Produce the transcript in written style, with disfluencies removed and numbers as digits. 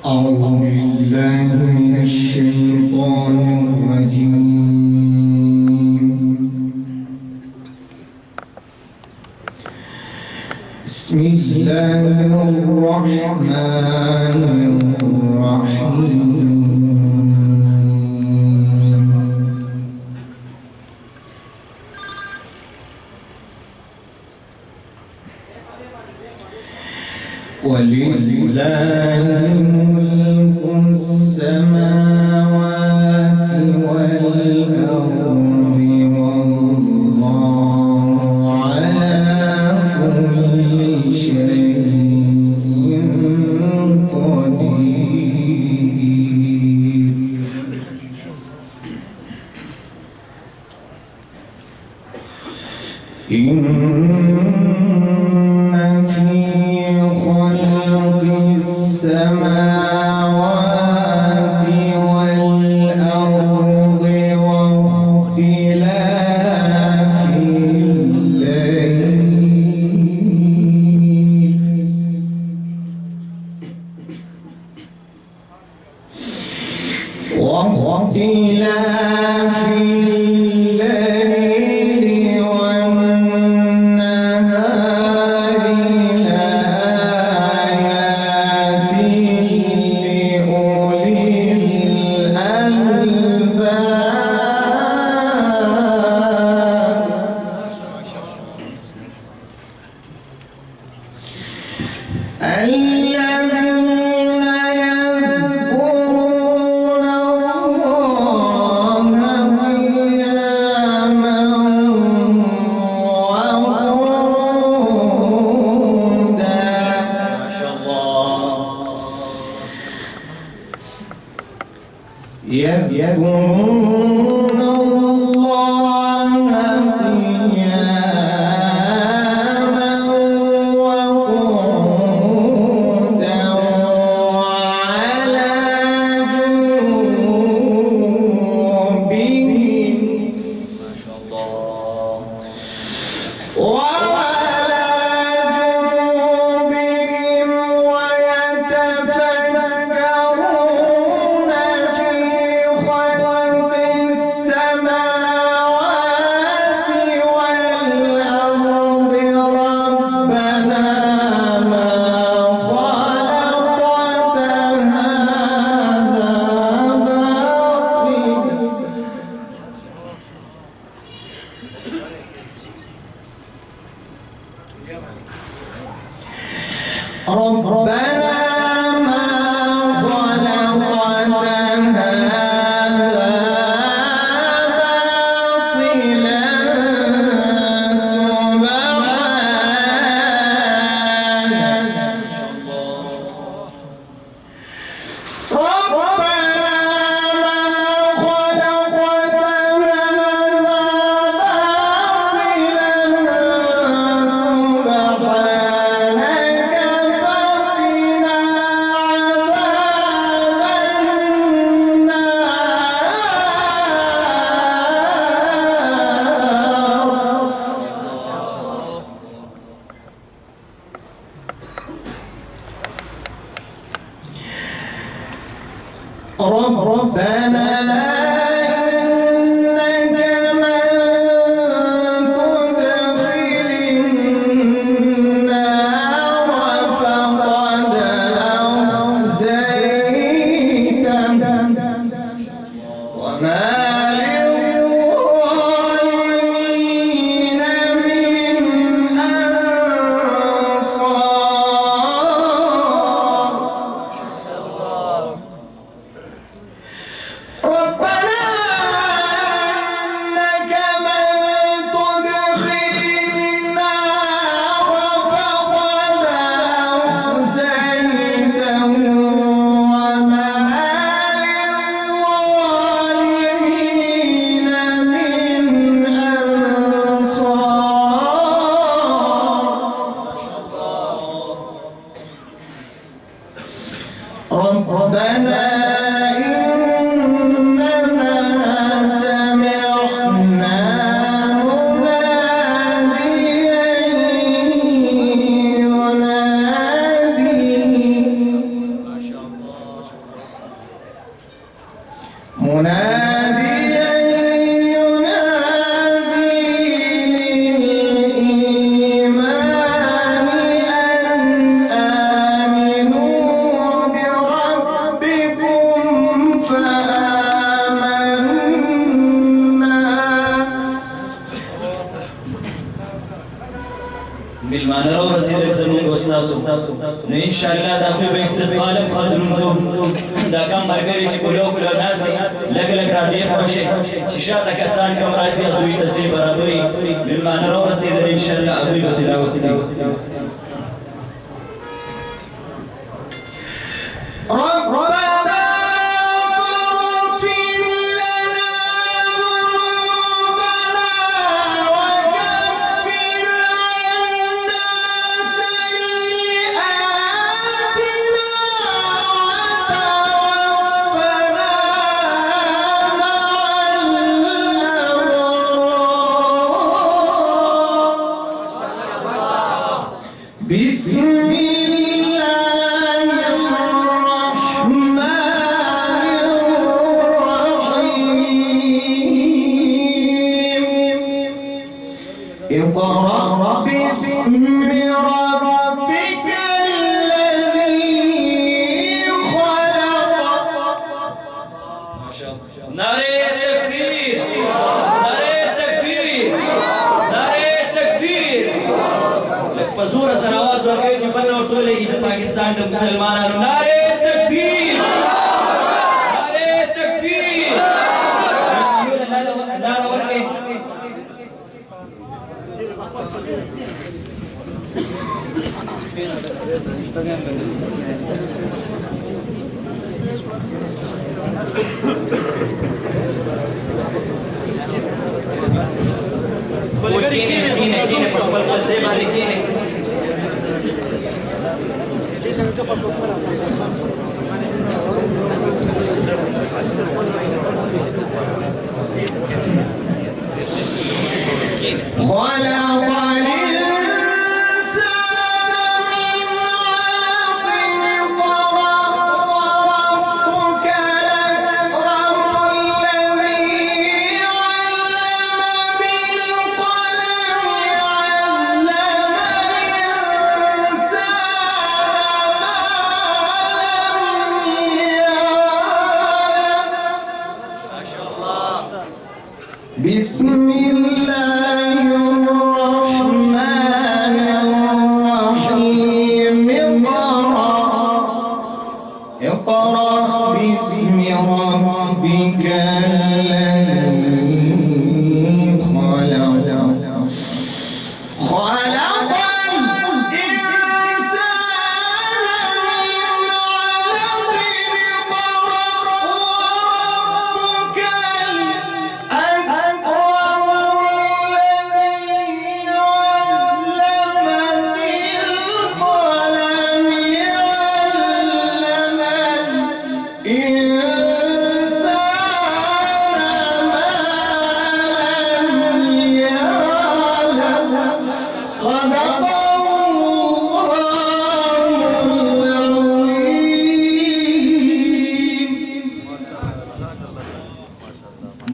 أعوذ بالله من الشيطان الرجيم. بسم الله الرحمن الرحيم. ولله ملك السماوات والأرض والله على كل شيء قدير. إن في خلق السماوات والأرض واختلاف الليل والنهار لآيات لأولي الألباب. الذين يذكرون الله قياما وقعودا. ما شاء الله. يذكرون الله قياما وقعودا وعلى جنوبهم. ما شاء الله. وعلى جنوبهم ويتفكرون في خلق السماوات والأرض ربنا ما خلقت هذا باطلا. ربنا ما خلقت هذا باطلا سبحانك. ربنا ما خلقت هذا باطلا سبحانك فقنا عذاب النار. ربنا إنك من تدخل النار فقد أخزيته وما للظالمين من أنصار. ربنا إنك من تدخل النار فقد أخزيته وما للظالمين من أنصار. ربنا إننا سمعنا مناديا ينادي إن شاء الله داخل باستقبال قدرونكم دا كم مرګري چې کولو ناس دي لګ را دي خوشي چې شاته کسان کوم راځي دوی ته زی برابرۍ مېلمانه راورسېدل ان شاء الله ابوی به تلاوت کوي اقرأ باسم ربك الذي خلق. ما شاء الله. نعرة تكبير، نعرة تكبير، نعرة تكبير. بزور سره आवाज ورکړئ چې پته ورته ولګي د پاکستان د مسلمانانو نعرة تکبیر، نعرة تکبیر. نعره ورکړئ. کینه په خپل ځای باندې کینه.